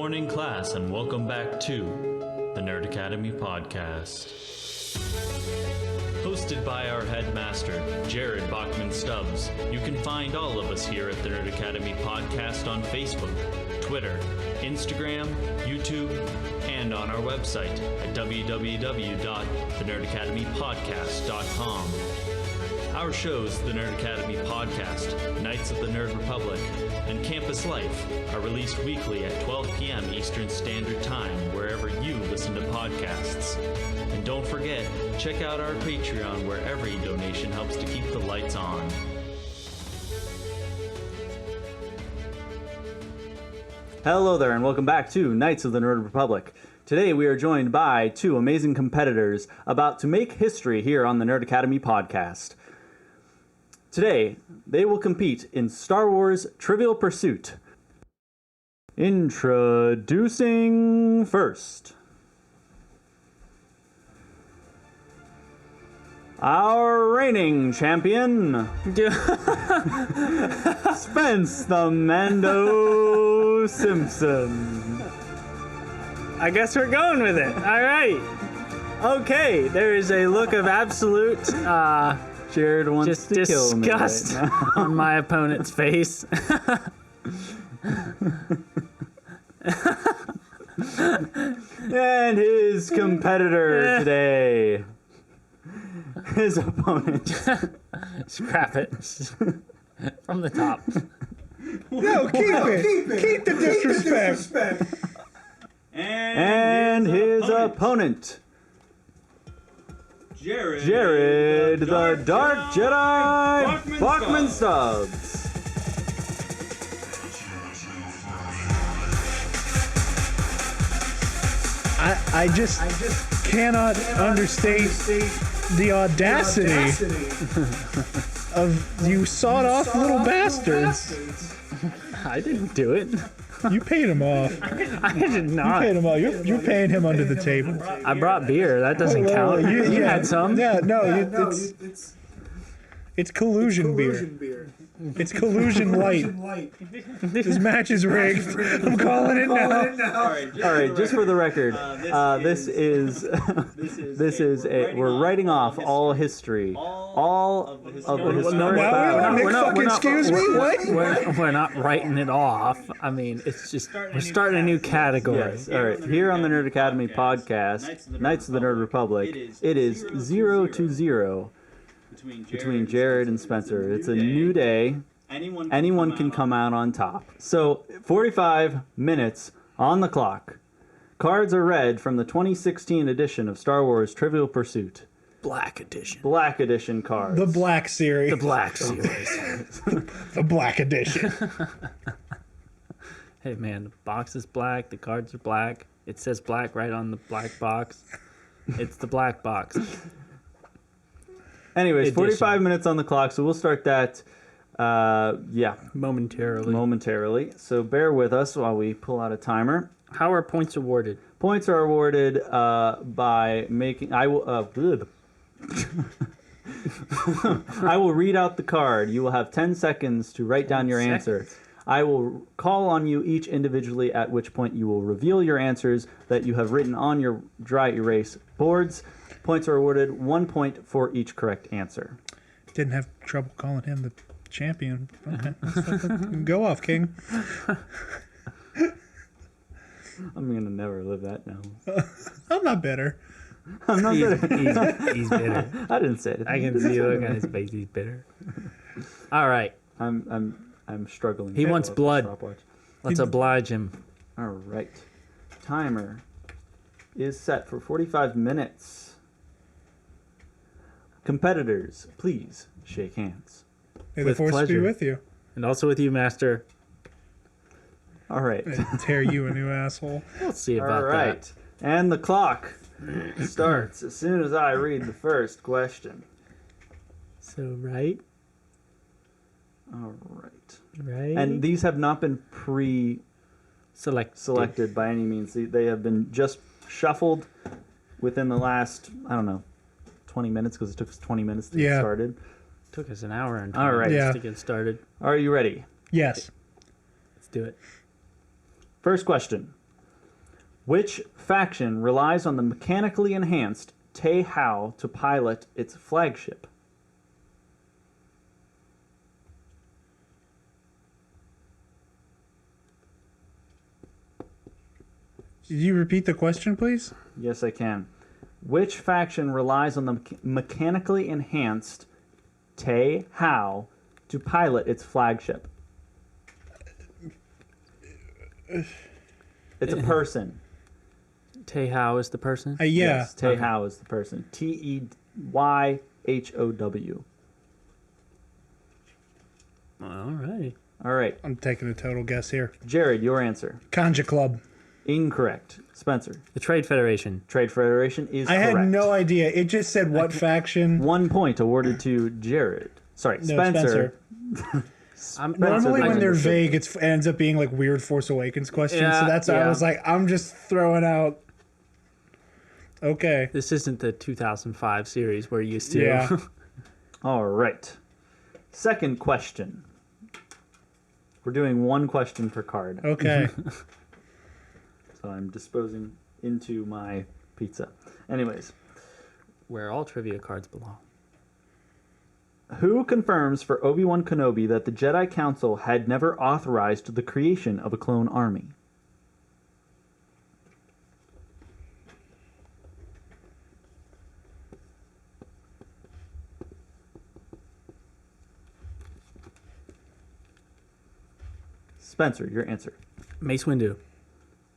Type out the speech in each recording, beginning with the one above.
morning, class, and welcome back to the Nerd Academy Podcast. Hosted by our headmaster, Jared Bachman Stubbs, you can find all of us here at the Nerd Academy Podcast on Facebook, Twitter, Instagram, YouTube, and on our website at www.thenerdacademypodcast.com. Our shows, the Nerd Academy Podcast, Knights of the Nerd Republic, and Campus Life are released weekly at 12 p.m. Eastern Standard Time, wherever you listen to podcasts. And don't forget, check out our Patreon, where every donation helps to keep the lights on. Hello there, and welcome back to Knights of the Nerd Republic. Today we are joined by two amazing competitors about to make history here on the Nerd Academy Podcast. Today, they will compete in Star Wars Trivial Pursuit. Introducing first, our reigning champion, Spence the Mando Simpson. I guess we're going with it. All right. Okay, there is a look of absolute Jared wants just to kill me disgust right now. on my opponent's face. And his competitor today, his opponent. Scrap it. From the top. No, keep it. Keep the disrespect. And his opponent, Jared the Dark Jedi Bachman Stubbs. I just cannot understate the audacity of you sawed-off little bastards. I didn't do it. You paid him off. I did not. Paid him off. You're paying him under the table. I brought beer. That doesn't count. You had some. Yeah, no, it's collusion beer. It's collusion light. This match is rigged. I'm calling it now. All right, just for the record, this is we're writing off all history, all of the historic battles. Excuse me? What? We're not writing it off. I mean, it's just we're starting a new category. Yes. All right. Here on the Nerd Academy Podcast, Knights of the Nerd Republic, it is 0-0 between Jared and Spencer. It's a new day. Anyone can come out on top. So 45 minutes on the clock. Cards are read from the 2016 edition of Star Wars Trivial Pursuit. Black edition. Black edition cards. The Black Series. The Black series. The Black Edition. Hey man, the box is black. The cards are black. It says black right on the black box. It's the black box. Anyways, Edition. 45 minutes on the clock, so we'll start that, momentarily. So bear with us while we pull out a timer. How are points awarded? Points are awarded by making... I will read out the card. You will have 10 seconds to write down your answer. I will call on you each individually, at which point you will reveal your answers that you have written on your dry erase boards. Points are awarded 1 point for each correct answer. Didn't have trouble calling him the champion. Okay. Go off, King. I'm going to never live that down. I'm not bitter. I'm not bitter. He's bitter. I didn't say it. I can see the look on his face. He's bitter. All right. I'm struggling. He wants blood. Stopwatch. Let's oblige him. All right. Timer is set for 45 minutes. Competitors, please shake hands. May the With force pleasure. be with you. And also with you, Master. All right. Tear you a new asshole. We'll see All about right. And the clock starts as soon as I read the first question. that. So, right? All right. Right? And these have not been selected by any means. They have been just shuffled within the last, 20 minutes, because it took us 20 minutes to get started. Took us an hour and 20 All right. minutes to get started. Are you ready? Yes. Let's do it. First question. Which faction relies on the mechanically enhanced Te Hao to pilot its flagship? Did you repeat the question, please? Yes, I can. Which faction relies on the mechanically enhanced Te Hao to pilot its flagship? It's a person. Te Hao is the person? Yeah. Yes, Te Hao is the person. Teyhou. All right. All right. I'm taking a total guess here. Jared, your answer. Conja Club. Incorrect. Spencer. The Trade Federation. Trade Federation is I correct. had no idea. It just said what faction. 1 point awarded to Jared. Sorry, No, Spencer. Normally, when they're Spencer. vague, it ends up being like weird Force Awakens questions. Yeah, so that's why I yeah. was like, I'm just throwing out. Okay. This isn't the 2005 series we're used to. Yeah. All right. Second question. We're doing one question per card. Okay. So I'm disposing into my pizza. Anyways, Where all trivia cards belong. who confirms for Obi-Wan Kenobi that the Jedi Council had never authorized the creation of a clone army? Spencer, your answer. Mace Windu.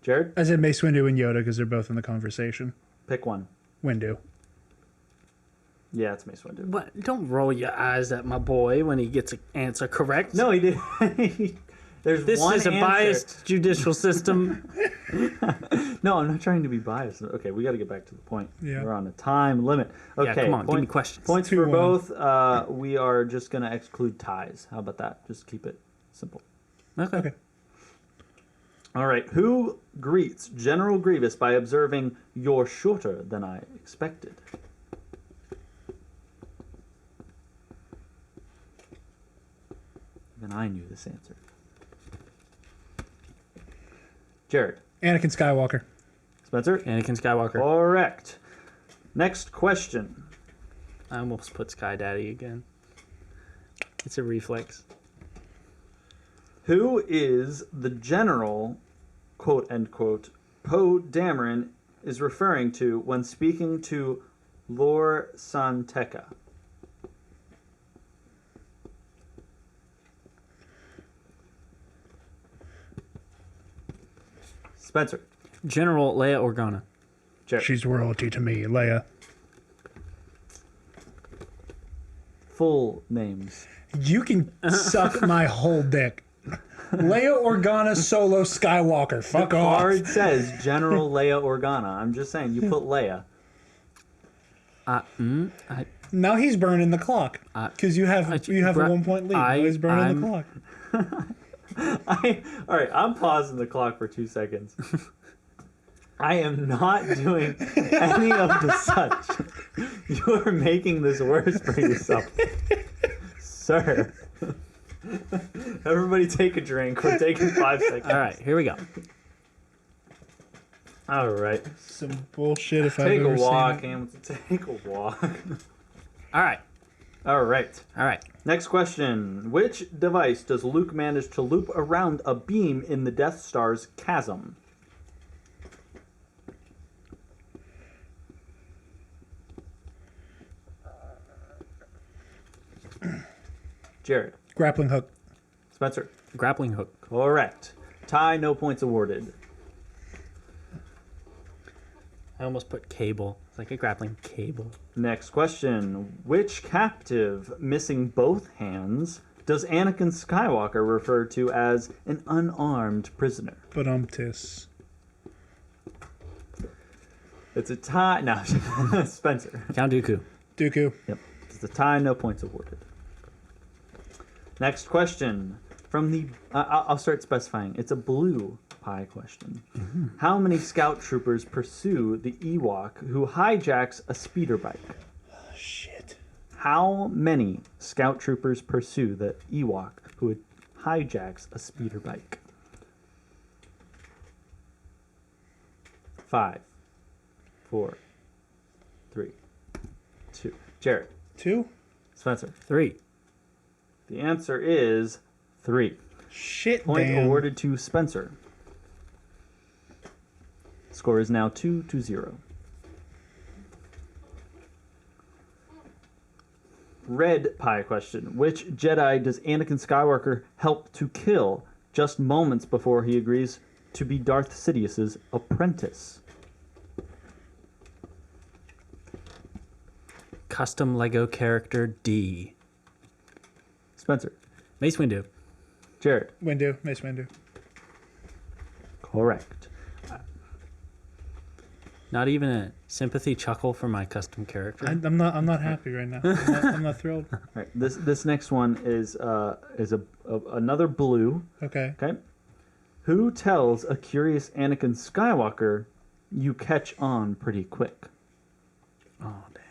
Jared, I said Mace Windu and Yoda because they're both in the conversation. pick one. Windu. Yeah, it's Mace Windu. What? Don't roll your eyes at my boy when he gets an answer correct. No, he did. There's This one is a answer. biased judicial system. No, I'm not trying to be biased. Okay, we got to get back to the point. Yeah. We're on a time limit. Okay, Yeah, come on, give me questions. Points for 2-1. both. We are just going to exclude ties. How about that? Just keep it simple. Okay. All right. Who greets General Grievous by observing, "You're shorter than I expected"? Even I knew this answer. Jared. Anakin Skywalker. Spencer? Anakin Skywalker. Correct. Next question. I almost put Sky Daddy again. It's a reflex. Who is the general, quote unquote, Poe Dameron is referring to when speaking to Lor San Tekka? Spencer. General Leia Organa. Jared. She's royalty to me, Leia. Full names. You can suck my whole dick. Leia Organa Solo Skywalker. Fuck off. Card says General Leia Organa. I'm just saying, you put Leia. Now he's burning the clock because you have a 1 point lead. Now he's burning the clock. All right, I'm pausing the clock for 2 seconds. I am not doing any of the such. You are making this worse for yourself. Sir. Everybody take a drink. We're taking 5 seconds. All right, here we go. All right. Some bullshit if I've Take a ever walk, seen it. Hamilton. Take a walk. All right. All right. All right. Next question. Which device does Luke manage to loop around a beam in the Death Star's chasm? Jared. Grappling hook. Spencer. Grappling hook. Correct. Tie, no points awarded. I almost put cable. It's like a grappling cable. Next question. Which captive missing both hands does Anakin Skywalker refer to as an unarmed prisoner? But tis. It's a tie. No, Spencer. Count Dooku. Dooku. Yep. It's a tie, no points awarded. Next question. From the, I'll start specifying. It's a blue pie question. How many scout troopers pursue the Ewok who hijacks a speeder bike? Shit. How many scout troopers pursue the Ewok who hijacks a speeder bike? 5, 4, 3, 2. Jared. 2? Spencer. 3. The answer is 3. Shit, Point damn. awarded to Spencer. Score is now 2-0. Red pie question. Which Jedi does Anakin Skywalker help to kill just moments before he agrees to be Darth Sidious's apprentice? Custom Lego character D. Spencer. Mace Windu. Jared. Windu. Mace Windu. Correct. Not even a sympathy chuckle for my custom character. I'm not happy right now. I'm not thrilled. All right. This next one is another blue. Okay. Okay. Who tells a curious Anakin Skywalker, "You catch on pretty quick"? Oh, damn.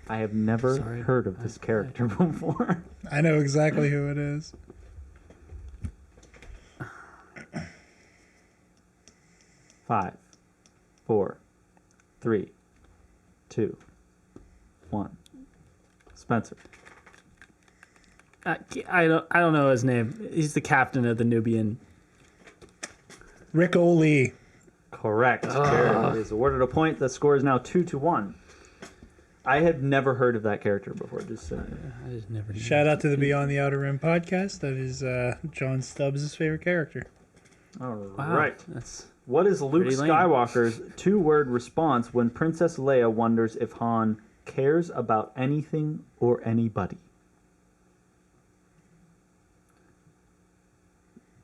I have never Sorry. heard of this character before. I know exactly who it is. Five, 4, 3, 2, 1. Spencer. I don't know his name. He's the captain of the Nubian. Rick O'Lee. Correct. Jared is awarded a point. The score is now 2-1. I had never heard of that character before. Just I just never knew. Shout out to the Beyond the Outer Rim podcast. That is John Stubbs' favorite character. all Wow, right. That's What is Luke pretty lame. Skywalker's two-word response when Princess Leia wonders if Han cares about anything or anybody?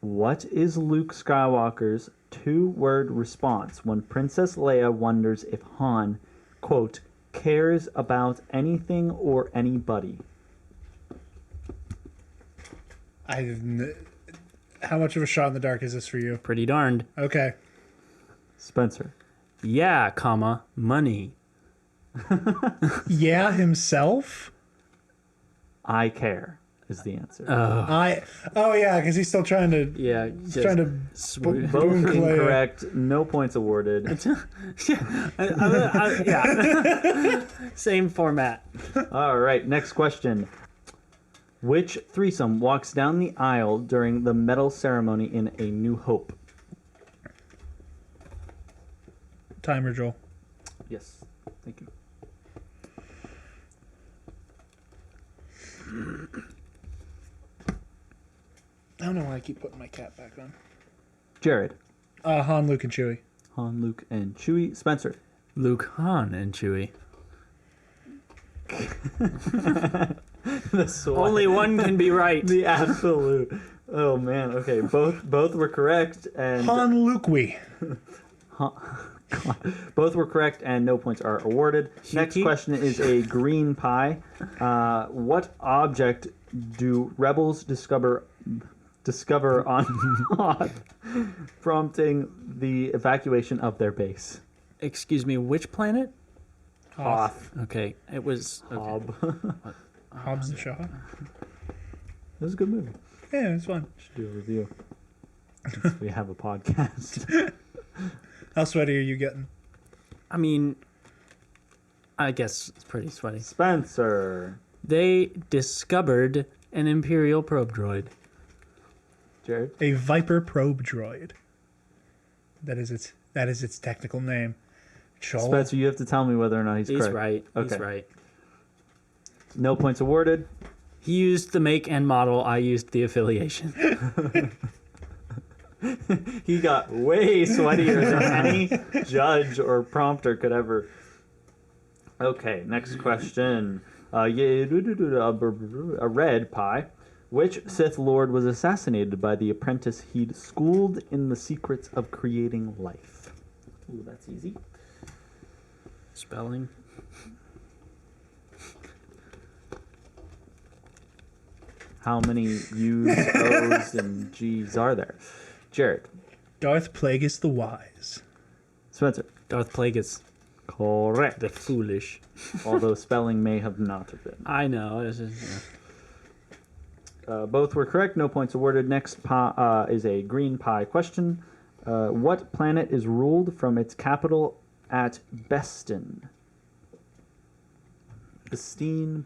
What is Luke Skywalker's two-word response when Princess Leia wonders if Han, quote, cares about anything or anybody? How much of a shot in the dark is this for you? pretty darned. Okay. Spencer. Yeah, comma, money. Yeah, himself? I care is the answer. Oh yeah, because he's still trying to Yeah, trying to swoop. Both Boom Clay. incorrect. No points awarded. yeah. Same format. All right, next question. Which threesome walks down the aisle during the medal ceremony in A New Hope? timer, Joel. Yes, thank you. I don't know why I keep putting my cap back on. Jared. Han, Luke, and Chewie. Han, Luke, and Chewie. Spencer. Luke, Han, and Chewie. The swag. Only one can be right. The absolute. Oh man. Okay, both were correct, and Han, Luke, we. both were correct, and no points are awarded. Next question is a green pie. What object do rebels discover on Hoth, prompting the evacuation of their base? Excuse me, which planet? Hoth. Okay, it was. Okay. Hob. Hobbs and Shaw. It was a good movie. Yeah, it's fun. Should do a review. Since we have a podcast. How sweaty are you getting? I mean, I guess it's pretty sweaty. Spencer. They discovered an Imperial probe droid. Jared. A Viper probe droid. That is its technical name. Joel. Spencer, you have to tell me whether or not he's correct. Right. Okay. He's right. No points awarded. He used the make and model. I used the affiliation. He got way sweatier than any judge or prompter could ever. Okay, next question. A red pie. Which Sith Lord was assassinated by the apprentice he'd schooled in the secrets of creating life? Ooh, that's easy. Spelling. How many U's, O's, and G's are there? Jared. Darth Plagueis the Wise. Spencer. Darth Plagueis. Correct. The foolish. Although spelling may have not have been. I know. It's just, Both were correct. No points awarded. Next is a green pie question. What planet is ruled from its capital at Bestin? Bestine.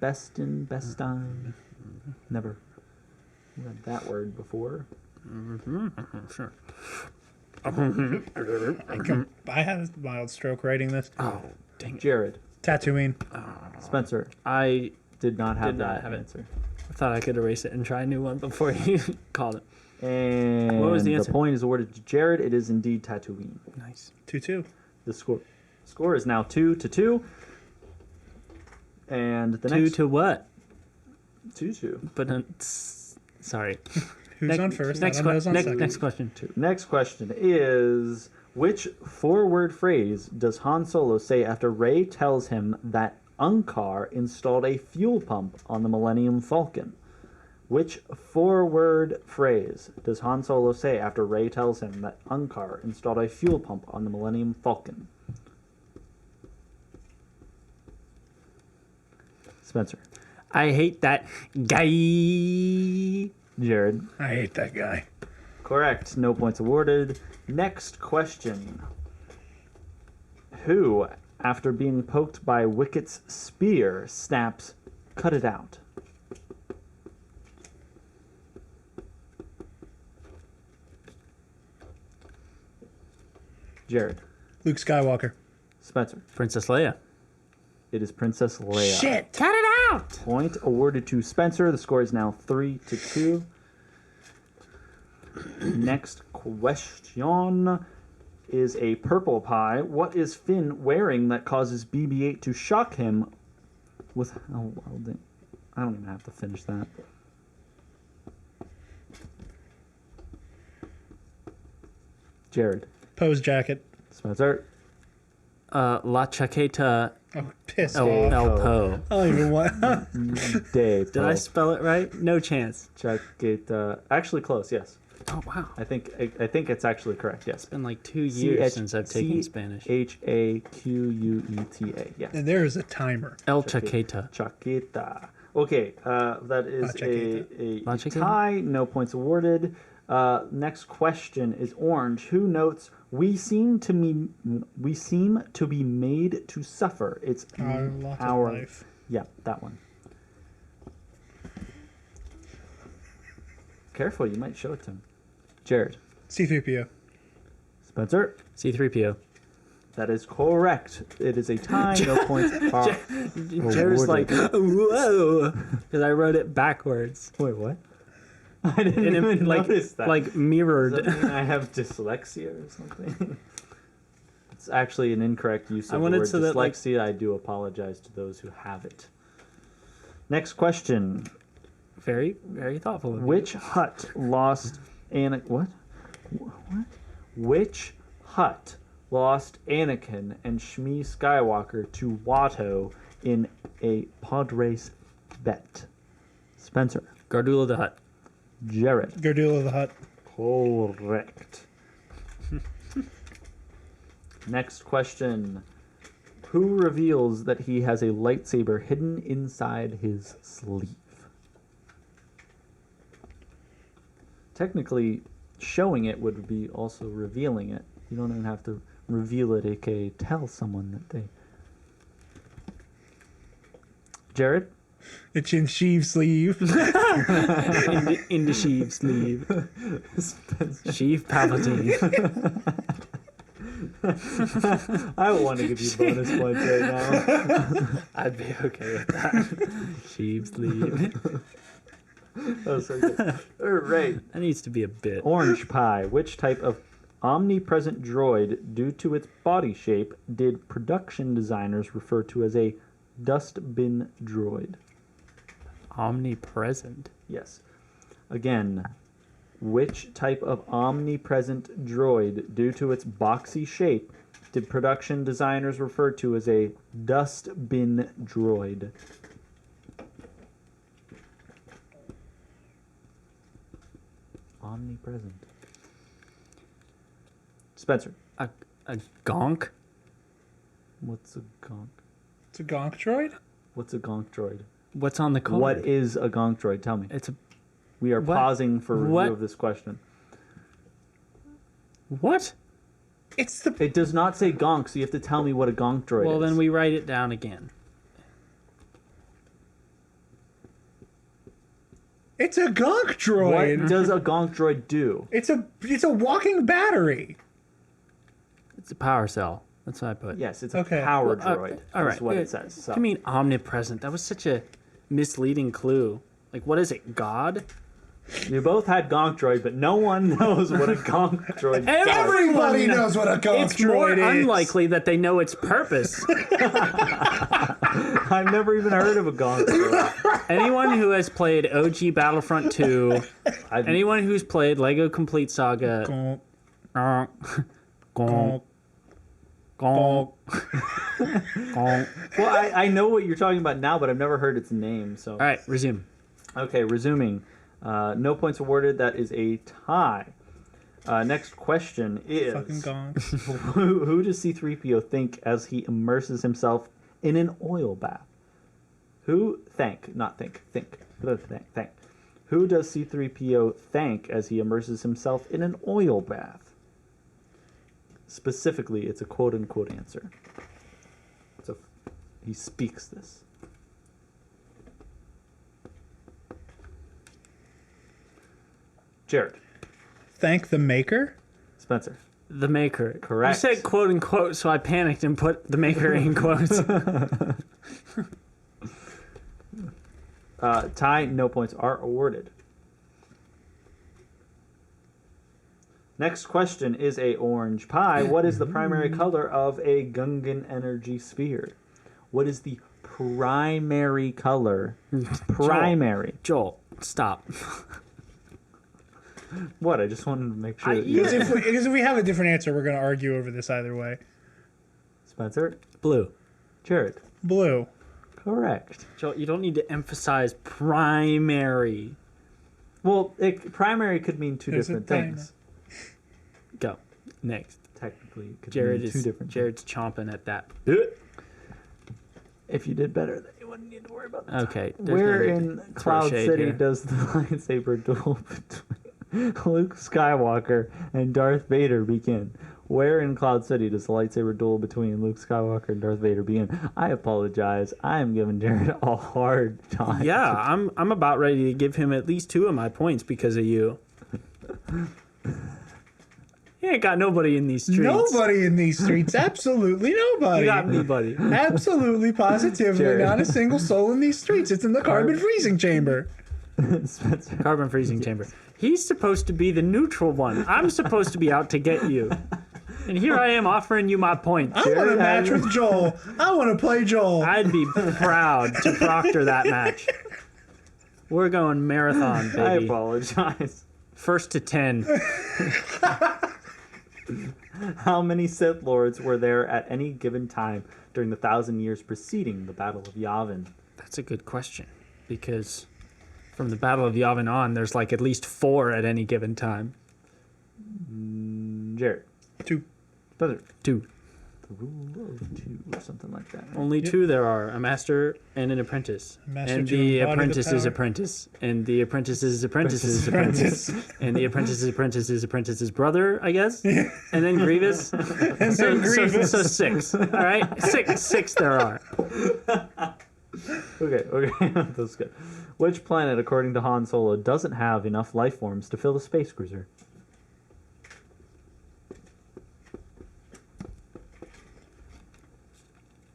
Never read that word before. Sure. I had a mild stroke writing this. Oh, dang it. Jared, Tatooine. Spencer I did not have Did not that have it. answer. thought I could erase it and try a new one before you called it. And What was the answer? point is awarded to Jared. It is indeed Tatooine. Nice. 2-2. The score is now 2-2. And the Two next to what? 2-2. But sorry. Who's on first? Next, Adam knows on second. next question. Next question is, which four-word phrase does Han Solo say after Rey tells him that Unkar installed a fuel pump on the Millennium Falcon? Which four-word phrase does Han Solo say after Rey tells him that Unkar installed a fuel pump on the Millennium Falcon? Spencer. I hate that guy. Jared. I hate that guy. Correct. No points awarded. Next question. Who, after being poked by Wicket's spear, snaps, "Cut it out"? Jared. Luke Skywalker. Spencer. Princess Leia. It is Princess Leia. Shit. Cut it out. Point awarded to Spencer. The score is now 3-2. Next question is a purple pie. What is Finn wearing that causes BB-8 to shock him with... Oh, well, I don't even have to finish that. Jared. Pose jacket. Spencer. La Chaqueta Oh, piss El off. Po. I don't even want. Dave. Did I spell it right? No chance. Chaqueta. Actually close, yes. Oh, wow. I think it's actually correct, yes. It's been like 2 years since I've taken Spanish. Chaqueta. Yes. And there is a timer. El Chaqueta. Chaqueta. Okay, that is La a Chaqueta? tie. No points awarded. Next question is orange. Who notes we seem to be made to suffer? It's Our lot of our life. Yeah, that one. Careful, you might show it to him. Jared. C-3PO. Spencer. C-3PO. That is correct. It is a tie. No points are Jared's like, awarded. whoa, because I wrote it backwards. Wait, what? I didn't And even it, notice that. like Does mirrored. that mean I have dyslexia or something? It's actually an incorrect use I of the wanted word so that, like- dyslexia. I do apologize to those who have it. Next question. Very, very thoughtful of you. Which hut lost What? Which hut lost Anakin and Shmi Skywalker to Watto in a pod race bet? Spencer. Gardula the Hutt. Jared. Gardula the Hutt. Correct. Next question. Who reveals that he has a lightsaber hidden inside his sleeve? Technically, showing it would be also revealing it. You don't even have to reveal it, aka tell someone that they... Jared? It's in Sheev sleeve. In the Sheev sleeve. Sheev Palpatine. I want to give you bonus points right now. I'd be okay with that. Sheev sleeve. That was so good. All right. That needs to be a bit. Orange pie. Which type of omnipresent droid, due to its body shape, did production designers refer to as a dustbin droid? Omnipresent. Yes. Again, which type of omnipresent droid, due to its boxy shape, did production designers refer to as a dustbin droid? Omnipresent. Spencer. A gonk? What's a gonk? It's a gonk droid? What's a gonk droid? What's on the card? What is a gonk droid? Tell me. It's a We are what? pausing for review What? of this question. What? It's the. It does not say gonk, so you have to tell me what a gonk droid is. Well, then we write it down again. It's a gonk droid. What does a gonk droid do? It's a walking battery. It's a power cell. That's what I put. Yes, it's a Okay. power Well, droid. all right. That's what it says. So. I mean, omnipresent. That was such a misleading clue. Like, what is it? God? You both had gonk droid, but no one knows what a gonk droid does. Everybody knows what a gonk It's more droid is. unlikely that they know its purpose. I've never even heard of a gonk droid. Anyone who has played OG Battlefront 2, anyone who's played Lego Complete Saga, Gonk, gonk, gonk, gonk, gonk. gonk. Well, I know what you're talking about now, but I've never heard its name. So All right, resume. okay, resuming. No points awarded. That is a tie. Next question is: Fucking gonk. who does C-3PO think as he immerses himself in an oil bath? Who think? Who does C-3PO thank as he immerses himself in an oil bath? Specifically, it's a quote-unquote answer. So he speaks this. Jared. Thank the maker. Spencer. The maker. Correct. You said quote unquote, so I panicked and put the maker in quotes. Tie, no points are awarded. Next question is a orange pie. What is the primary color of a Gungan energy sphere? What is the primary color? Primary. Joel, stop. What? I just wanted to make sure. Because if we have a different answer, we're going to argue over this either way. Spencer? Blue. Jared? Blue. Correct. Joel, you don't need to emphasize primary. Well, primary could mean two There's a different thing. things. Go. Next. Technically, it could Jared mean two different Jared's chomping at that. things. If you did better, then you wouldn't need to worry about that. Okay. there's Where no need in to throw Cloud shade City here. does the lightsaber duel between Luke Skywalker and Darth Vader begin? Where in Cloud City does the lightsaber duel between Luke Skywalker and Darth Vader begin? I apologize. I am giving Jared a hard time. Yeah, I'm about ready to give him at least 2 of my points because of you. He ain't got nobody in these streets. Nobody in these streets. Absolutely nobody. You got me, buddy. Absolutely, positively, Jared. not a single soul in these streets. It's in the carbon freezing chamber. Spencer. Carbon freezing chamber. He's supposed to be the neutral one. I'm supposed to be out to get you. And here I am offering you my points. I want to match with Joel. I want to play Joel. I'd be proud to proctor that match. We're going marathon, I baby. apologize. First to 10. How many Sith Lords were there at any given time during the 1,000 years preceding the Battle of Yavin? That's a good question. Because from the Battle of Yavin on, there's like at least 4 at any given time. Jared. 2. Spencer. 2. The rule of 2 or something like that. Right? Only 2 there are. A master and an apprentice. Master And to the embody the apprentice's power. apprentice. And the apprentice's apprentice's apprentice. And the apprentice's apprentice's brother, I guess. And then Grievous. And then Grievous. So 6. All right? 6 there are. Okay. That's good. Which planet, according to Han Solo, doesn't have enough life forms to fill a space cruiser?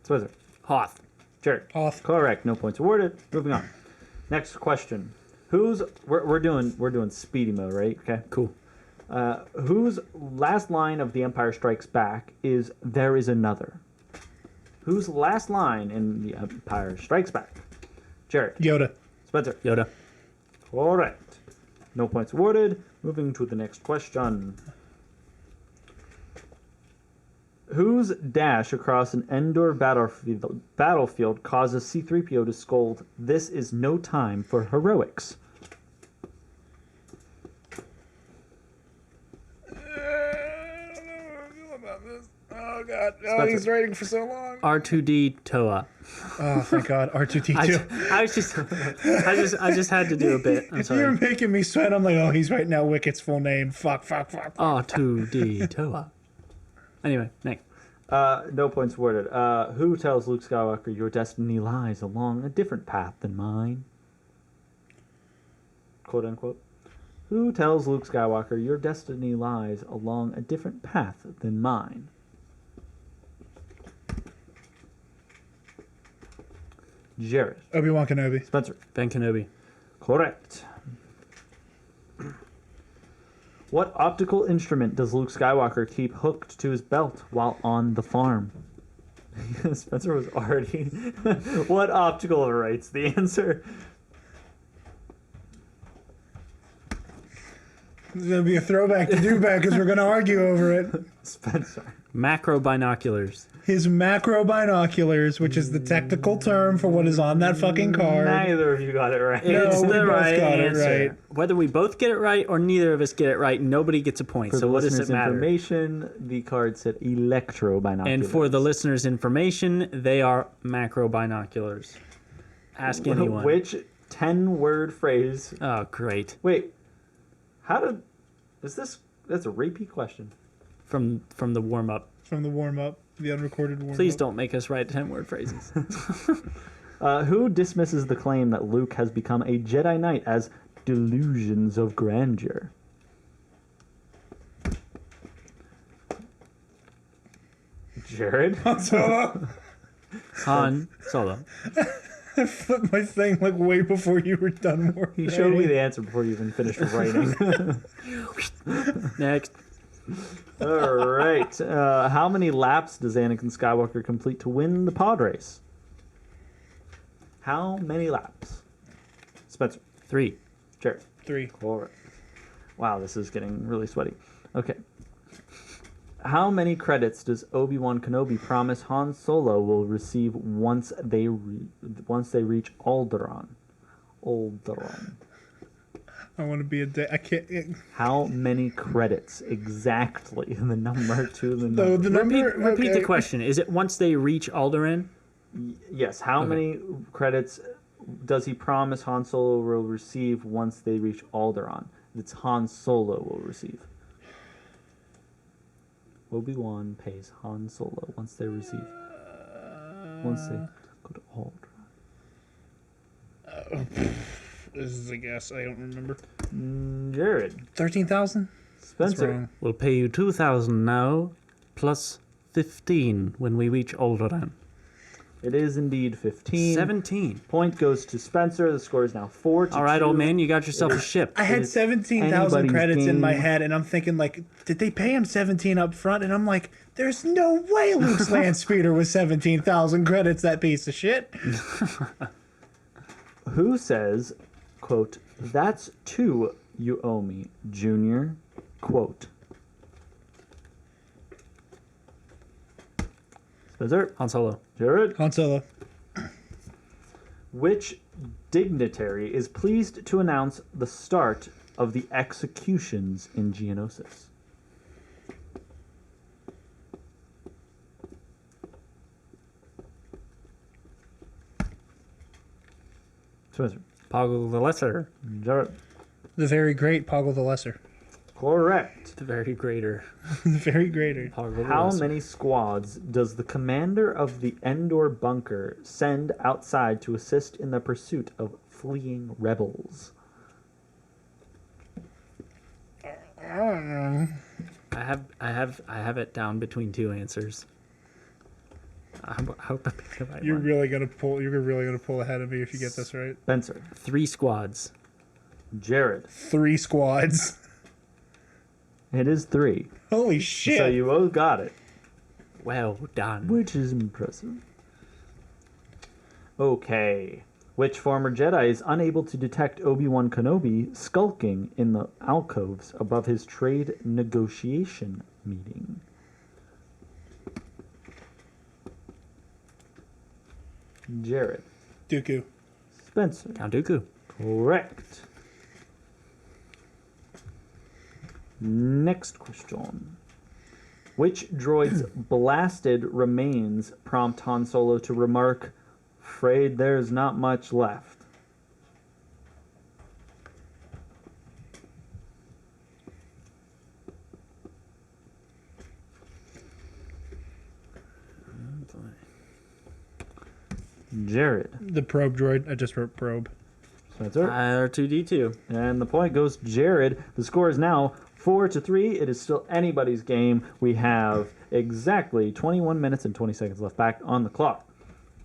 Spencer. Hoth. Jared. Hoth. Correct. No points awarded. Moving on. Next question. We're doing speedy mode, right? Okay. Cool. Whose last line of The Empire Strikes Back is "There is another"? Whose last line in The Empire Strikes Back? Jared. Yoda. Spencer. Yoda. Correct. No points awarded. Moving to the next question. Whose dash across an Endor battlefield causes C-3PO to scold, "This is no time for heroics"? Oh god. Oh, Spencer. he's writing for so long. R2D Toa. Oh, thank God. R2D2. I just had to do a bit. I'm You're sorry. making me sweat. I'm like, oh, he's writing out Wicket's full name. Fuck. R2D Toa. Anyway, next. No points awarded. Who tells Luke Skywalker your destiny lies along a different path than mine? Quote unquote. Who tells Luke Skywalker your destiny lies along a different path than mine? Jared. Obi-Wan Kenobi. Spencer. Ben Kenobi. Correct. What optical instrument does Luke Skywalker keep hooked to his belt while on the farm? Spencer was already... What optical writes the answer? It's going to be a throwback to do-back because we're going to argue over it. Spencer. Macro binoculars. His macro binoculars, which is the technical term for what is on that fucking card. Neither of you got it right. No, It's we the both right got it answer. right. Whether we both get it right or neither of us get it right, nobody gets a point. For So the what does listener's it matter? information, the card said electro binoculars. And for the listeners' information, they are macro binoculars. Ask anyone. Which 10-word phrase... Oh, great. Wait. How did... Is this... That's a repeat question. From the warm-up. From the warm-up, the unrecorded warm-up. Please don't make us write 10-word phrases. Who dismisses the claim that Luke has become a Jedi Knight as delusions of grandeur? Jared? Solo. Han Solo. I flipped my thing like way before you were done. He showed me the answer before you even finished writing. Next. All right. How many laps does Anakin Skywalker complete to win the pod race? How many laps? Spencer. 3. Jared. 3. Correct. Wow, this is getting really sweaty. Okay. How many credits does Obi-Wan Kenobi promise Han Solo will receive once they reach Alderaan? Alderaan. I want to be I can't. How many credits exactly? The number to the number. The number. Repeat okay. the question. Is it once they reach Alderaan? Yes. How many credits does he promise Han Solo will receive once they reach Alderaan? It's Han Solo will receive. Obi-Wan pays Han Solo once they receive. Once they go to Alderaan. This is a guess. I don't remember. Jared. 13,000. Spencer. We'll pay you 2,000 now, plus 15 when we reach Alderaan. It is indeed 15. 17. Point goes to Spencer. The score is now 4-2. All right, old man, you got yourself a ship. I had is 17,000 anybody's credits in my game. head, and I'm thinking, like, did they pay him 17 up front? And I'm like, there's no way Luke's land speeder was 17,000 credits, that piece of shit. Who says, quote, "That's 2 you owe me, Junior," quote. Spencer. Han Solo. Jared. Han Solo. Which dignitary is pleased to announce the start of the executions in Geonosis? Spencer. Poggle the Lesser. Jared. The very great Poggle the Lesser. Correct. The very greater. The very greater. Poggle the How Lesser. many squads does the commander of the Endor bunker send outside to assist in the pursuit of fleeing rebels? I have it down between 2 answers. I hope I picked the right You're one. really gonna pull ahead of me if you get this right. Spencer. 3 squads. Jared. 3 squads. It is 3. Holy shit. So you both got it, Well done. which is impressive. Okay. Which former Jedi is unable to detect Obi-Wan Kenobi skulking in the alcoves above his trade negotiation meeting? Jared. Dooku. Spencer. Count Dooku. Correct. Next question. Which droid's blasted remains prompt Han Solo to remark, "Afraid there's not much left"? Jared. The probe droid. I just wrote probe. Spencer. R2D2. And the point goes to Jared. The score is now 4-3. It is still anybody's game. We have exactly 21 minutes and 20 seconds left back on the clock.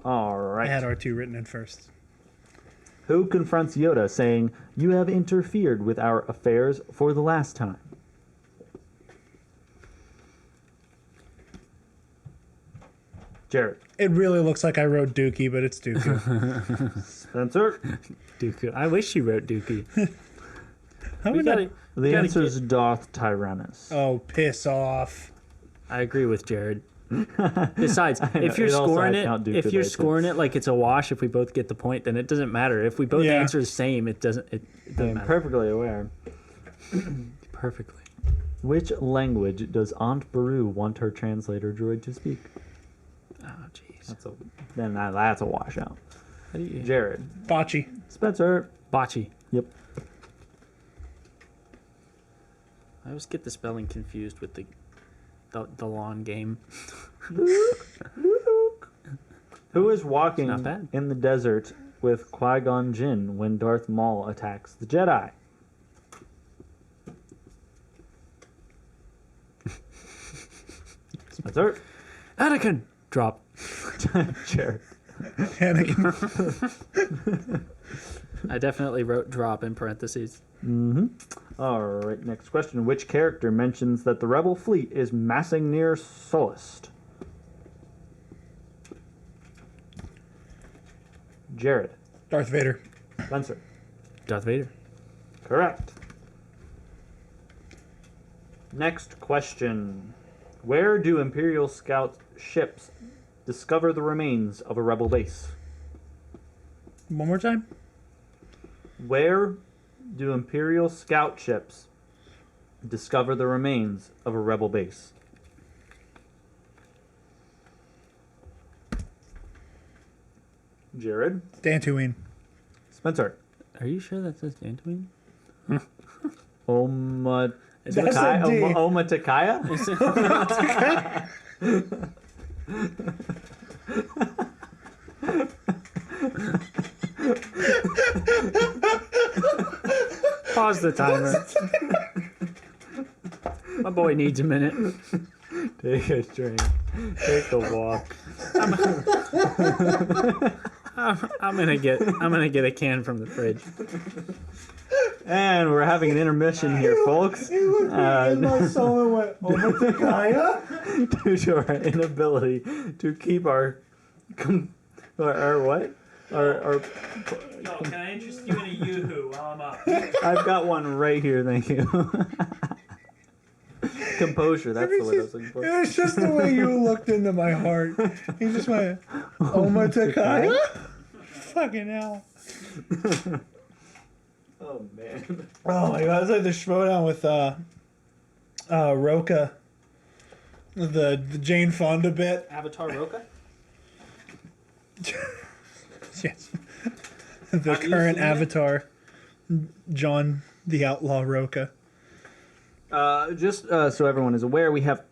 All right. I had R2 written in first. Who confronts Yoda saying, "You have interfered with our affairs for the last time"? Jared. It really looks like I wrote Dookie, but it's Dooku. Spencer. Dooku. I wish you wrote Dookie. How We would gotta, The gotta answer is Darth Tyrannus. Oh, piss off. I agree with Jared. Besides, know, if you're it also scoring I it, count Dooku if you're there, too. scoring it like it's a wash, if we both get the point, then it doesn't matter. If we both Yeah. answer the same, it doesn't. It I doesn't am matter. perfectly aware. Perfectly. Which language does Aunt Beru want her translator droid to speak? Oh, jeez. That's a washout. How do you? Jared. Bocce. Spencer. Bocce. Yep. I always get the spelling confused with the lawn game. Who is walking Not bad. in the desert with Qui-Gon Jinn when Darth Maul attacks the Jedi? Spencer. Anakin. Drop. Jared. Anakin. I definitely wrote drop in parentheses. All right, next question. Which character mentions that the rebel fleet is massing near Solist? Jared. Darth Vader. Spencer. Darth Vader. Correct. Next question. Where do Imperial Scout ships discover the remains of a rebel base? One more time? Where do Imperial Scout ships discover the remains of a rebel base? Jared. Dantooine. Spencer. Are you sure that says Dantooine? Oma That's a D. Oma Takaya? Pause the timer. My boy needs a minute. Take a drink. Take a walk. I'm gonna get a can from the fridge. And we're having an intermission here, folks. Due to our inability to keep our what? Our No, can I interest you in a yoo-hoo while I'm up? I've got one right here, thank you. Composure, that's the word I was looking for. It was just the way you looked into my heart. You just went, Oma Takaya? Fucking hell. Oh man. Oh my god, it's like the showdown with Roka. The Jane Fonda bit. Avatar Roka? Yes. The current Avatar. John the Outlaw Roka. Just so everyone is aware, we have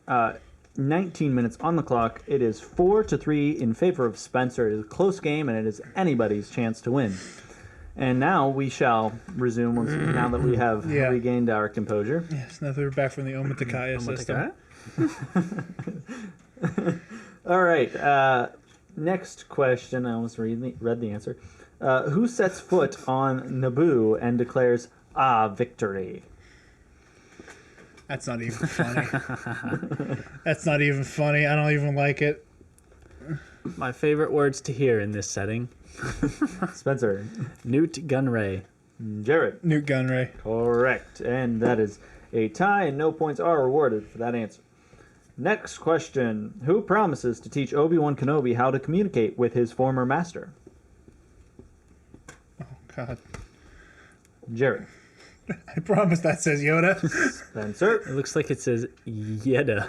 19 minutes on the clock. It is 4-3 in favor of Spencer. It is a close game, and it is anybody's chance to win. And now we shall resume now that we have regained our composure. Yes, now that we're back from the Oma Takaya system. All right. Next question. I almost read the answer. Who sets foot on Naboo and declares, "Ah, victory"? That's not even funny. That's not even funny. I don't even like it. My favorite words to hear in this setting. Spencer. Newt Gunray. Jared. Newt Gunray. Correct. And that is a tie, and no points are awarded for that answer. Next question. Who promises to teach Obi-Wan Kenobi how to communicate with his former master? God. Jared. I promise that says Yoda. Spencer. It looks like it says Yeda.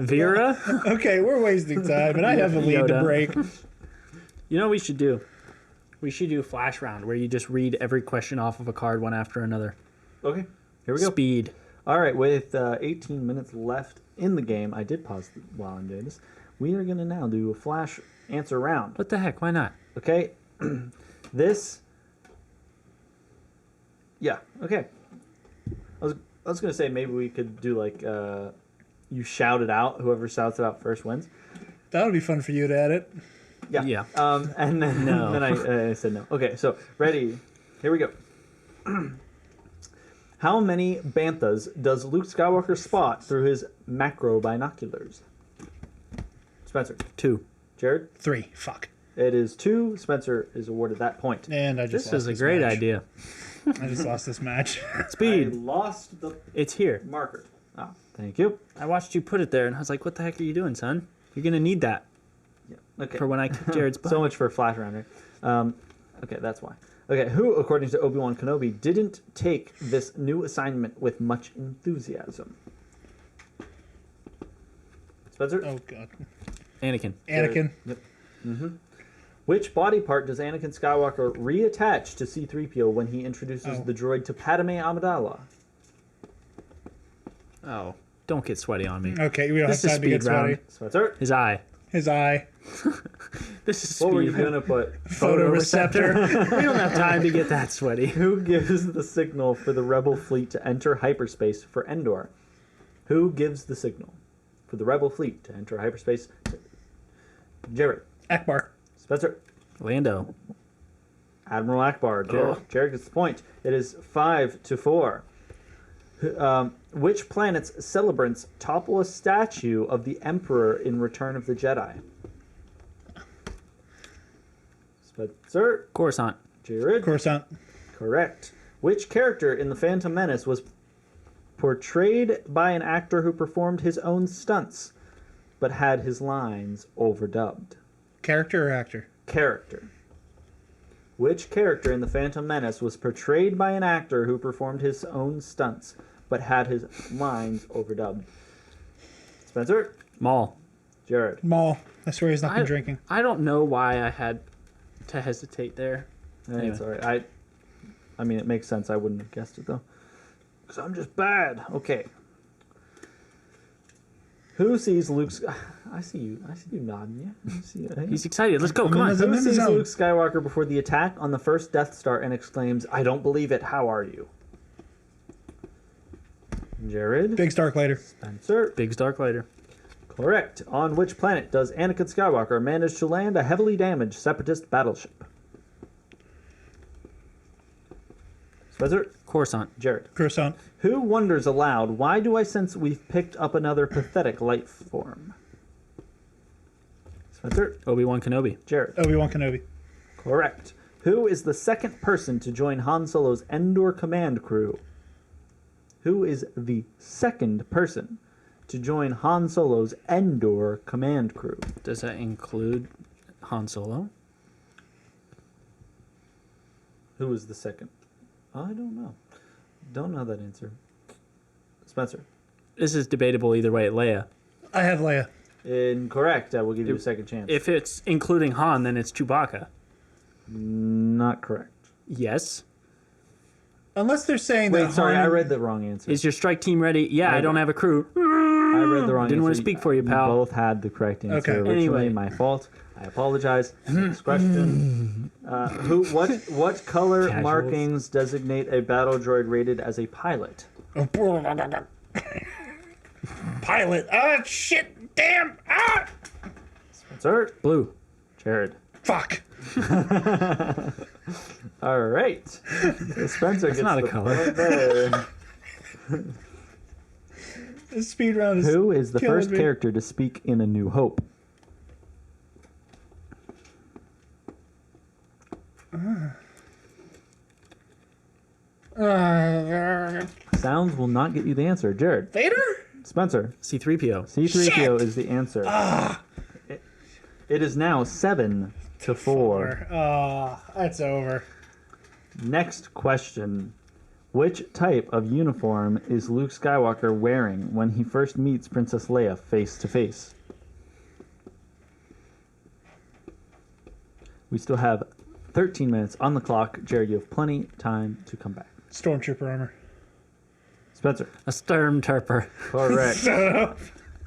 Vera? Okay, we're wasting time, and I have a lead to Yoda. break. You know what we should do? We should do a flash round where you just read every question off of a card one after another. Okay, here we go. Speed. All right, with 18 minutes left in the game, I did pause while I'm doing this. We are going to now do a flash answer round. What the heck? Why not? Okay, this. Yeah. Okay. I was going to say maybe we could do like you shout it out. Whoever shouts it out first wins. That would be fun for you to edit. Yeah. Yeah. And then, No. then I said no. Okay, so ready. Here we go. How many banthas does Luke Skywalker spot through his macro binoculars? Spencer. 2. Jared. 3. Fuck. It is 2. Spencer is awarded that point. And I just This lost is a this great match. idea. I just lost this match. I Speed. lost the It's here. marker. Oh, thank you. I watched you put it there, and I was like, what the heck are you doing, son? You're going to need that Yeah. Okay. for when I kick Jared's butt. So much for flash round, right? Okay, that's why. Okay, who, according to Obi-Wan Kenobi, didn't take this new assignment with much enthusiasm? Spencer? Oh, God. Anakin. Anakin. Yep. Which body part does Anakin Skywalker reattach to C-3PO when he introduces the droid to Padme Amidala? Oh, don't get sweaty on me. Okay, we don't This have is time to get speed round. sweaty. Spencer? His eye. His eye. This is What were you speed. going to put? Photoreceptor. We don't have time to get that sweaty. Who gives the signal for the Rebel fleet to enter hyperspace for Endor? Who gives the signal for the Rebel fleet to enter hyperspace? Jared. Akbar. Spencer. Lando. Admiral Akbar. Jared gets the point. It is 5-4. Which planet's celebrants topple a statue of the Emperor in Return of the Jedi? Spencer. Coruscant. Jared. Coruscant. Correct. Which character in The Phantom Menace was portrayed by an actor who performed his own stunts but had his lines overdubbed? Character or actor? Character. Which character in The Phantom Menace was portrayed by an actor who performed his own stunts but had his lines overdubbed? Spencer? Maul. Jared? Maul. I swear he's not been drinking. I don't know why I had to hesitate there. Anyway. It's all right. I mean, it makes sense. I wouldn't have guessed it, though. Because I'm just bad. Okay. Who sees Luke's... I see you nodding, yeah. I see you. He's excited. Let's go. Come on. Who sees Luke Skywalker before the attack on the first Death Star and exclaims, "I don't believe it, how are you?" Jared? Big Starklighter. Spencer? Big Starklighter. Correct. On which planet does Anakin Skywalker manage to land a heavily damaged Separatist battleship? Spencer? Coruscant. Jared? Coruscant. Who wonders aloud, why do I sense we've picked up another pathetic life form? Spencer? Obi-Wan Kenobi. Jared? Obi-Wan Kenobi. Correct. Who is the second person to join Han Solo's Endor command crew? Who is the second person to join Han Solo's Endor command crew? Does that include Han Solo? Who is the second? I don't know. Don't know that answer. Spencer? This is debatable either way. Leia. I have Leia. Incorrect. I will give you a second chance. If it's including Han, then it's Chewbacca. Not correct. Yes. Unless they're saying Wait, that sorry, Han... I read the wrong answer. Is your strike team ready? Yeah, I don't have a crew. I read the wrong answer. Didn't want to speak for you, pal. You both had the correct answer. Okay. Originally, Anyway. my fault. I apologize. Next question. What color Casuals. markings designate a battle droid rated as a pilot? Pilot. Ah, shit. Damn. Ah. Spencer? Blue. Jared. Fuck. All right. So Spencer gets not a the color. point there. This speed round is... Who is the killing first me. character to speak in A New Hope? Sounds will not get you the answer. Jared. Vader? Spencer. C-3PO. C-3PO is the answer. It is now 7-4. Oh, that's over. Next question. Which type of uniform is Luke Skywalker wearing when he first meets Princess Leia face to face? We still have 13 minutes on the clock. Jared, you have plenty time to come back. Stormtrooper armor. Spencer. A Stormtrooper. Correct.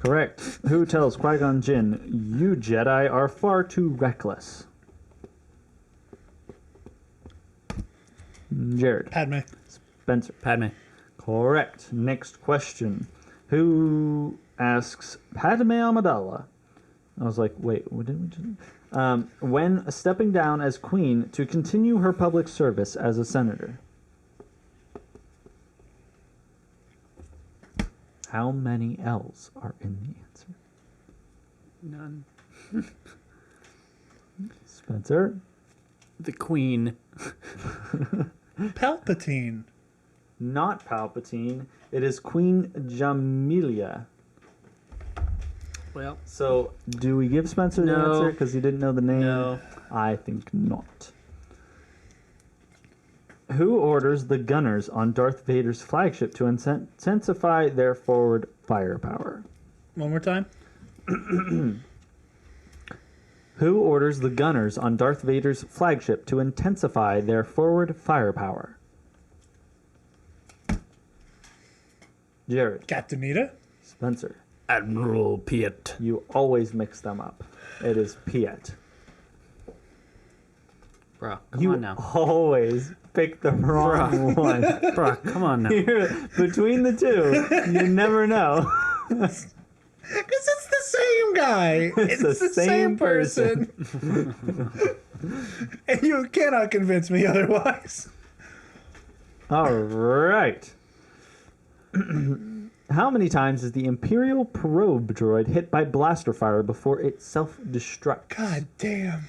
Correct. Who tells Qui-Gon Jinn, you Jedi are far too reckless? Jared. Padme. Spencer. Padme. Correct. Next question. Who asks Padme Amidala? I was like, wait, what did we do? When stepping down as queen to continue her public service as a senator. How many L's are in the answer? None. Spencer? The Queen. Palpatine. Not Palpatine. It is Queen Jamilia. Well, So, do we give Spencer the No. answer because he didn't know the name? no. I think not. Who orders the gunners on Darth Vader's flagship to intensify their forward firepower? One more time. Who orders the gunners on Darth Vader's flagship to intensify their forward firepower? Jared. Catanita. Spencer. Admiral Piet. You always mix them up. It is Piet. Bro, come You on now. always pick the wrong one. Bro, come on now. Between the two, you never know. Because it's the same guy. It's the the same same person. And you cannot convince me otherwise. All right. How many times is the Imperial probe droid hit by blaster fire before it self-destructs? God damn.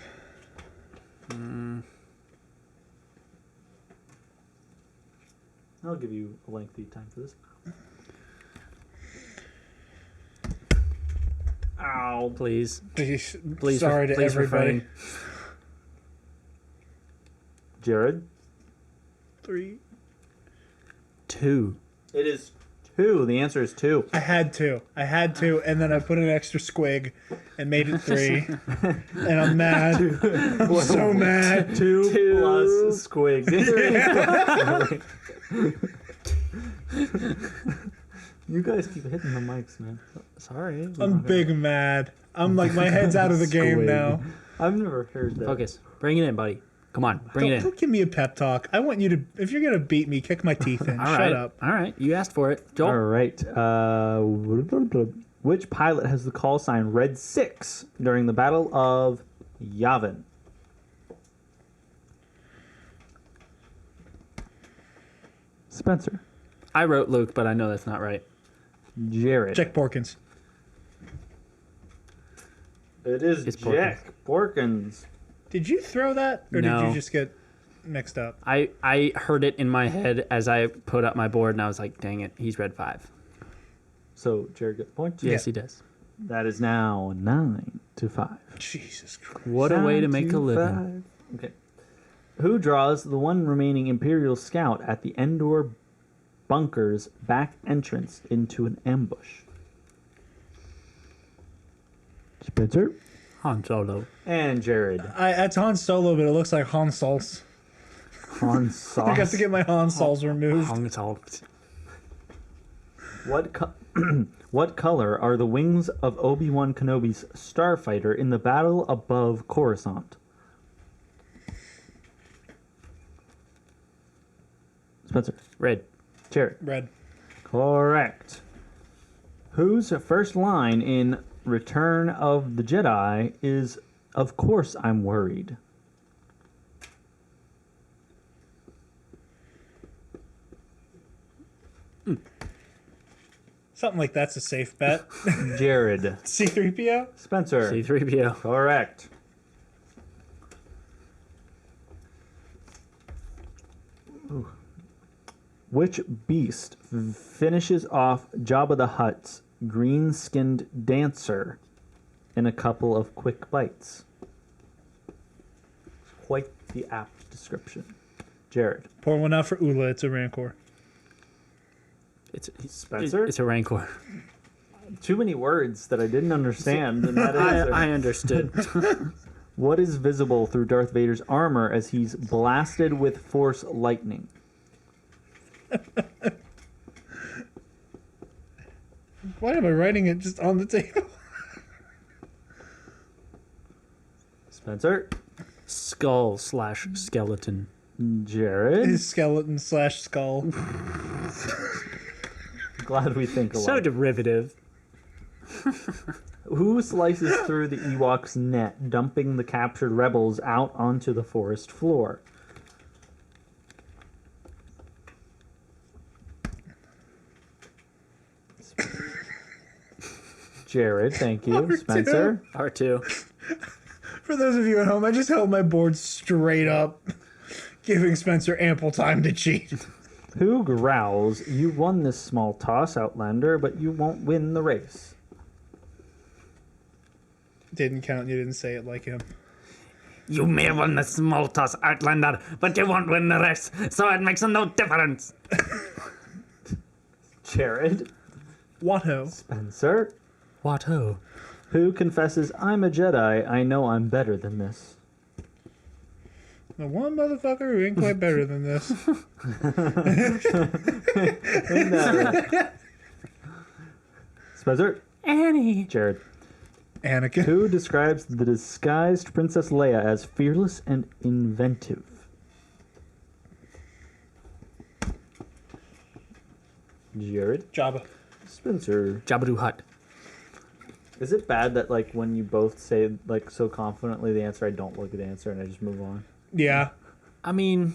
I'll give you a lengthy time for this. Ow. Please. Please sorry to please everybody. refrain. Jared? 3. 2. It is 2. The answer is 2. I had to, and then I put an extra squig and made it 3. And I'm mad. I'm so mad. 2 plus squig. You guys keep hitting the mics, man. Sorry. I'm big mad. I'm like, my head's out of the game Squig. now. I've never heard that. Focus. Bring it in, buddy. Come on. Bring it in. Don't give me a pep talk. I want you to, if you're going to beat me, kick my teeth in. All Shut right. up. All right. You asked for it. Joel. All right. Which pilot has the call sign Red 6 during the Battle of Yavin? Spencer. I wrote Luke, but I know that's not right. Jared. Jack Porkins. It is It's Jack Porkins. Did you throw that, or did No. you just get mixed up? I heard it in my head as I put up my board, and I was like, dang it, he's red 5. So Jared gets the point. Yes, he does. That is now 9-5. Jesus Christ. What a way to make a living. 9-5. Okay. Who draws the one remaining Imperial scout at the Endor bunker's back entrance into an ambush? Spencer. Han Solo. And Jared. It's Han Solo, but it looks like Han Sols. Han I got Sauce. to get my Han Sols removed. Han Solo. What color are the wings of Obi-Wan Kenobi's starfighter in the battle above Coruscant? Spencer. Red. Jared. Red. Correct. Whose first line in Return of the Jedi is, "Of course I'm worried"? Something like that's a safe bet. Jared. C-3PO? Spencer. C-3PO. Correct. Ooh. Which beast finishes off Jabba the Hutt's green-skinned dancer in a couple of quick bites? Quite the apt description. Jared. Pour one out for Ula. It's a Rancor. Spencer? It's a Rancor. Too many words that I didn't understand. And that answer. I understood. What is visible through Darth Vader's armor as he's blasted with Force lightning? Why am I writing it just on the table? Spencer? Skull/skeleton. Jared? His skeleton / skull. Glad we think alike. So derivative. Who slices through the Ewoks' net, dumping the captured rebels out onto the forest floor? Jared, thank you. R2. Spencer? R2. For those of you at home, I just held my board straight up, giving Spencer ample time to cheat. Who growls, "You won this small toss, Outlander, but you won't win the race"? Didn't count. You didn't say it like him. You may have won the small toss, Outlander, but you won't win the rest, so it makes no difference. Jared? Watto. Spencer? What ho? Who confesses, "I'm a Jedi, I know I'm better than this"? The one motherfucker who ain't quite better than this. Spencer? Annie. Jared? Anakin. Who describes the disguised Princess Leia as fearless and inventive? Jared? Jabba. Spencer? Jabba the Hutt. Is it bad that, like, when you both say, like, so confidently the answer, I don't look at the answer and I just move on? Yeah. I mean,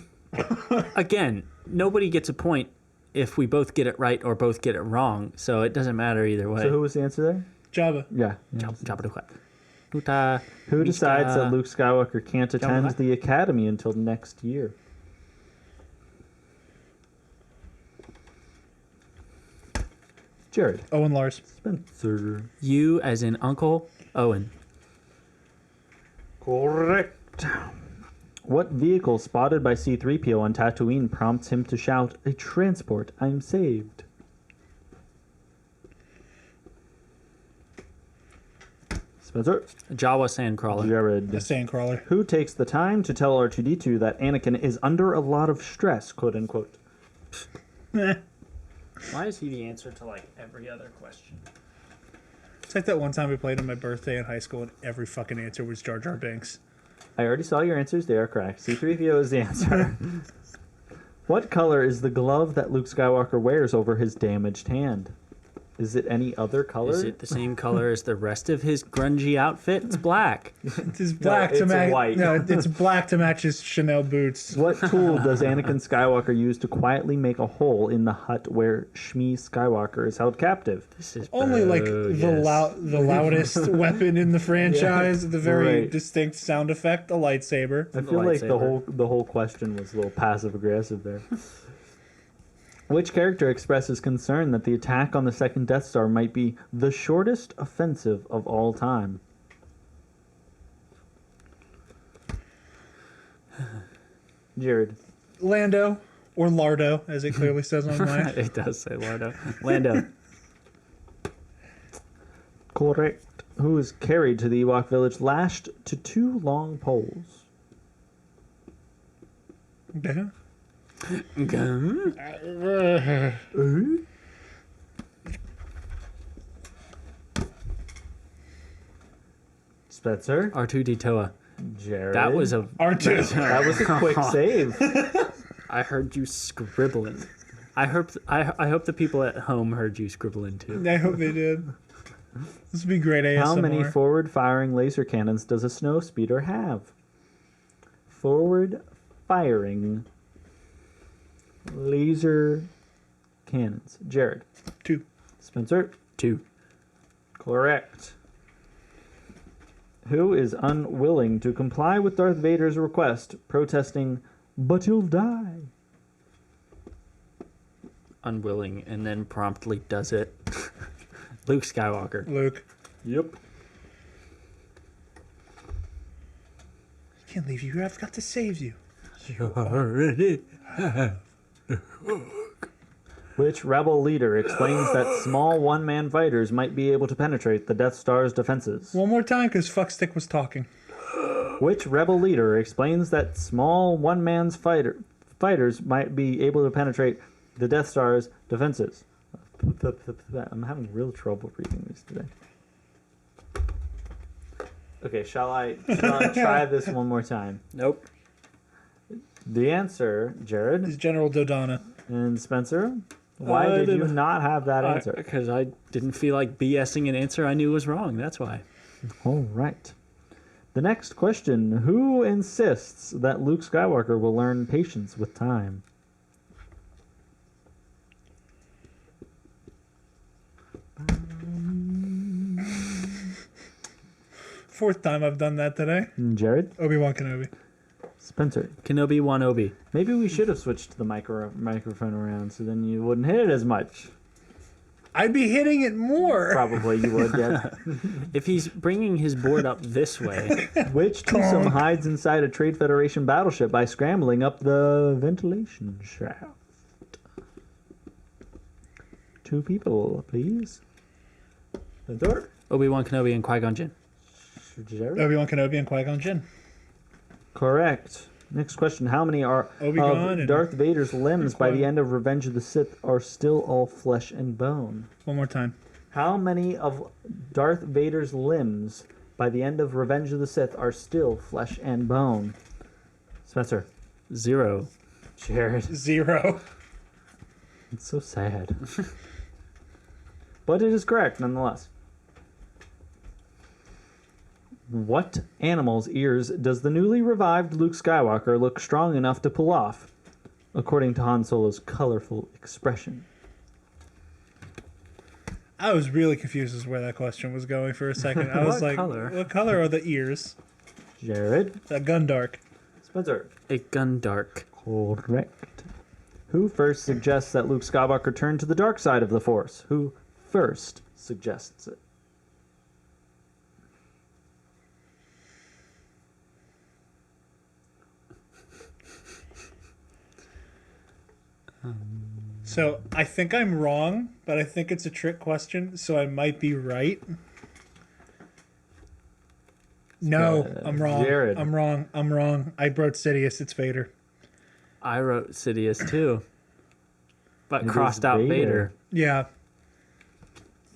again, nobody gets a point if we both get it right or both get it wrong, so it doesn't matter either way. So who was the answer there? Jabba. Yeah. Jabba the Hutt. Huta. Who decides that Mishka. Luke Skywalker can't attend Hutt. the Academy until next year? Jared. Owen Lars. Spencer. You as in Uncle Owen. Correct. What vehicle spotted by C-3PO on Tatooine prompts him to shout, "A transport, I'm saved"? Spencer. Jawa Sandcrawler. Jared. A sandcrawler. Who takes the time to tell R2-D2 that Anakin is under a lot of stress, quote unquote? Why is he the answer to like every other question? It's like that one time we played on my birthday in high school and every fucking answer was Jar Jar Binks. I already saw your answers. They are correct. C-3PO is the answer. What color is the glove that Luke Skywalker wears over his damaged hand? Is it any other color? Is it the same color as the rest of his grungy outfit? It's black. It's black it's to match. white. No, it's black to match his Chanel boots. What tool does Anakin Skywalker use to quietly make a hole in the hut where Shmi Skywalker is held captive? This is Only like bogus. the loudest weapon in the franchise, the very right. distinct sound effect, a lightsaber. I feel like lightsaber. the whole question was a little passive aggressive there. Which character expresses concern that the attack on the second Death Star might be the shortest offensive of all time? Jared. Lando, or Lardo, as it clearly says on mine. It does say Lando. Lando. Correct. Who is carried to the Ewok village lashed to two long poles? Yeah. Spencer. R2D2. Jared. That was a. R2. That was a quick save. I heard you scribbling. I hope the people at home heard you scribbling too. I hope they did. This would be great ASMR. How many forward-firing laser cannons does a snow speeder have? Forward-firing laser cannons. Jared. 2. Spencer. 2. Correct. Who is unwilling to comply with Darth Vader's request, protesting, "But you'll die"? Unwilling, and then promptly does it. Luke Skywalker. Luke. Yep. I can't leave you here. I've got to save you. You already. Which rebel leader explains that small one-man fighters might be able to penetrate the Death Star's defenses? One more time, because Fuckstick was talking. Which rebel leader explains that small one-man's fighters might be able to penetrate the Death Star's defenses? I'm having real trouble reading these today. Okay, shall I try this one more time? Nope. The answer, Jared Is General Dodonna. and Spencer. Why did you not have that answer? Because I didn't feel like BSing an answer I knew was wrong. That's why. All right. The next question: who insists that Luke Skywalker will learn patience with time? Fourth time I've done that today. Jared, Obi-Wan Kenobi. Spencer. Kenobi Wanobi. Maybe we should have switched the microphone around so then you wouldn't hit it as much. I'd be hitting it more. Probably you would, yeah. If he's bringing his board up this way, Which twosome hides inside a Trade Federation battleship by scrambling up the ventilation shaft? 2 people, please. Spencer. Obi-Wan Kenobi and Qui-Gon Jinn. Jared. Obi-Wan Kenobi and Qui-Gon Jinn. Correct. Next question. How many are Obi-Wan of and- Darth Vader's limbs by the Qui-Gon. end of Revenge of the Sith are still all flesh and bone? One more time. How many of Darth Vader's limbs by the end of Revenge of the Sith are still flesh and bone? Spencer. 0. Jared. 0. It's so sad. But it is correct nonetheless. What animal's ears does the newly revived Luke Skywalker look strong enough to pull off, according to Han Solo's colorful expression? I was really confused as to where that question was going for a second. I was What like, color? what color are the ears? Jared. Gundark. Spencer. A Gundark. Correct. Who first suggests that Luke Skywalker turn to the dark side of the Force? Who first suggests it? So I think I'm wrong, but I think it's a trick question, so I might be right. No, I'm wrong. Jared. I'm wrong. I wrote Sidious. It's Vader. I wrote Sidious too, but It is crossed out Vader. Vader. Yeah,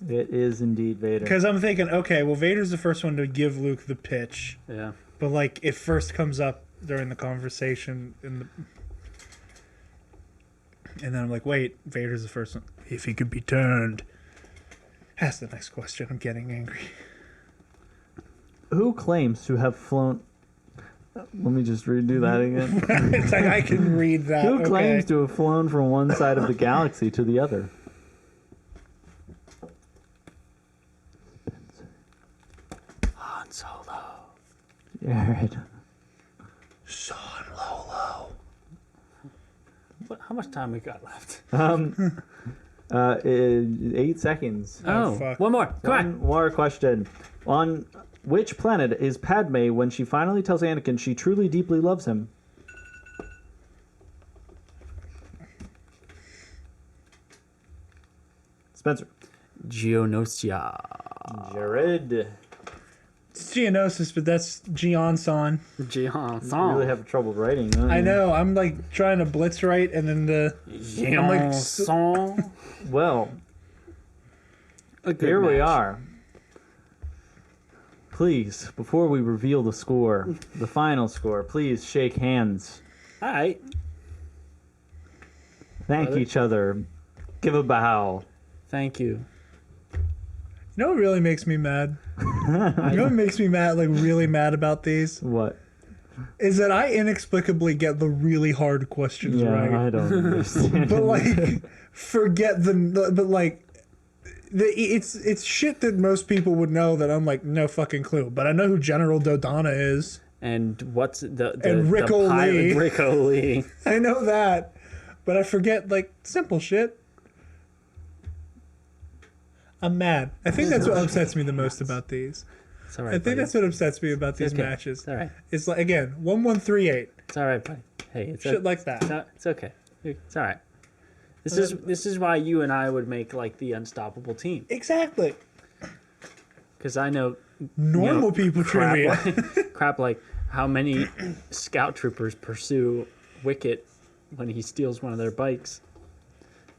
It is indeed Vader. because I'm thinking, okay, well, Vader's the first one to give Luke the pitch, Yeah. but like it first comes up during the conversation, and then I'm like, wait, Vader's the first one. If he could be turned. Ask the next question. I'm getting angry. Who claims to have flown... Let me just redo that again. It's like I can read that. Who okay. claims to have flown from one side of the galaxy to the other? Han Solo. Jared. Son Lolo. How much time we got left? 8 seconds. Oh, fuck. One more. Come on. One more question. On which planet is Padme when she finally tells Anakin she truly deeply loves him? Spencer. Geonosia. Jared. It's Geonosis, but that's Geon-san. Jihan You really have trouble writing, don't you? I know. I'm like trying to blitz write, and then I'm like, Song. Well, A good here we match. are. Please, before we reveal the score, the final score, please shake hands. All right. Thank Brother. each other. Give a bow. Thank you. you know what really makes me mad? You know what makes me mad, like really mad about these? What? Is that I inexplicably get the really hard questions Yeah, right. I don't understand. But like, forget but like, it's shit that most people would know that I'm like, no fucking clue. But I know who General Dodonna is. And what's the And Rick the pilot- O'Lee. Rick O'Lee. I know that. But I forget, like, simple shit. I'm mad. I think that's what upsets me the most about these. It's all right. I think that's what upsets me about these okay. matches. It's all right. It's like, again, 1-1-3-8. It's all right, buddy. Hey, it's Shit like that. It's okay. It's all right. This is why you and I would make like the unstoppable team, Exactly. because I know Normal people trivia. crap like how many scout troopers pursue Wicket when he steals one of their bikes,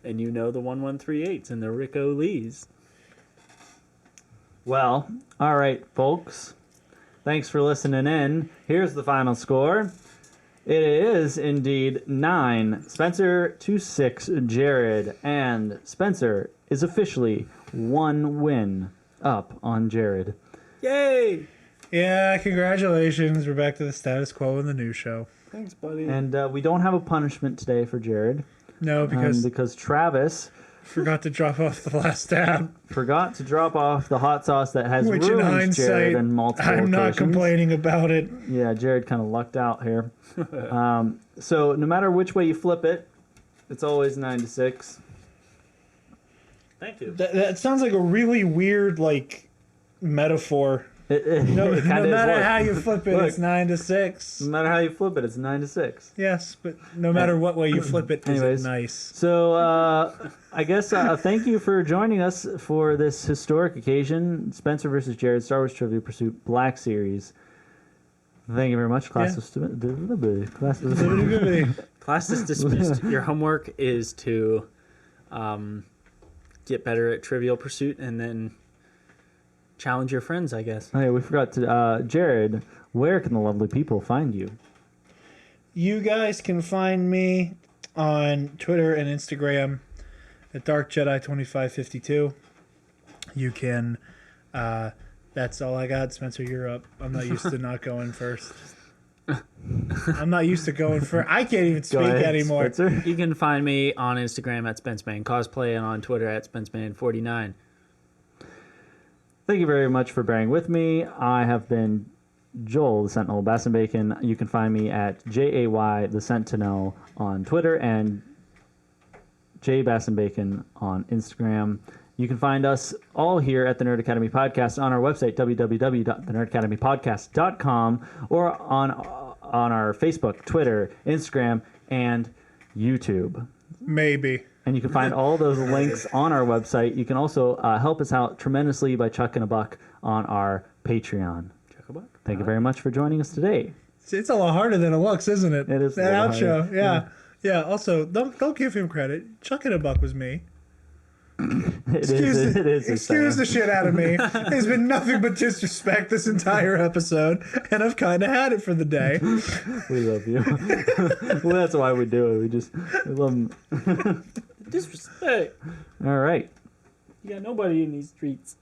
and you know the 1138s and the Rico Lees. Well, all right, folks. Thanks for listening in. Here's the final score. It is indeed 9 Spencer to 6 Jared, and Spencer is officially 1 win up on Jared. Yay! Yeah, congratulations. We're back to the status quo in the new show. Thanks, buddy. And we don't have a punishment today for Jared No, because Travis forgot to drop off the last tab. forgot to drop off the hot sauce that has Which in ruined hindsight, Jared in multiple I'm not occasions. complaining about it. Yeah, Jared kind of lucked out here. So no matter which way you flip it, it's always 9 to 6. Thank you. That sounds like a really weird, like, metaphor. No, It no kinda is matter what- how you flip it, Look. it's 9 to 6. No matter how you flip it, it's 9 to 6. Yes, but no matter what way you flip it, Anyways. is it nice? So I guess thank you for joining us for this historic occasion, Spencer versus Jared Star Wars Trivia Pursuit Black Series. Thank you very much, class. Class is dismissed. Your homework is to get better at Trivial Pursuit and then challenge your friends, I guess. Oh, yeah, we forgot to. Jared, where can the lovely people find you? You guys can find me on Twitter and Instagram at Dark Jedi 2552. You can. That's all I got. Spencer, you're up. I'm not used to not going first. I'm not used to going first. I can't even Go speak ahead, anymore. Spencer. You can find me on Instagram at SpenceMan Cosplay and on Twitter at SpenceMan49. Thank you very much for bearing with me. I have been Joel, the Sentinel Bass and Bacon. You can find me at JAY, the Sentinel on Twitter, and J Bass and Bacon on Instagram. You can find us all here at the Nerd Academy Podcast on our website, www.thenerdacademypodcast.com, or on our Facebook, Twitter, Instagram, and YouTube. Maybe. And you can find all those links on our website. You can also help us out tremendously by chucking a buck on our Patreon. Thank you very much for joining us today. It's a lot harder than it looks, isn't it? It is a That little outro. harder. Yeah. Yeah. Also, don't give him credit. Chucking a buck was me. Excuse the shit out of me. There's been nothing but disrespect this entire episode, and I've kind of had it for the day. We love you. Well, that's why we do it. We love them. Disrespect. All right. You got nobody in these streets.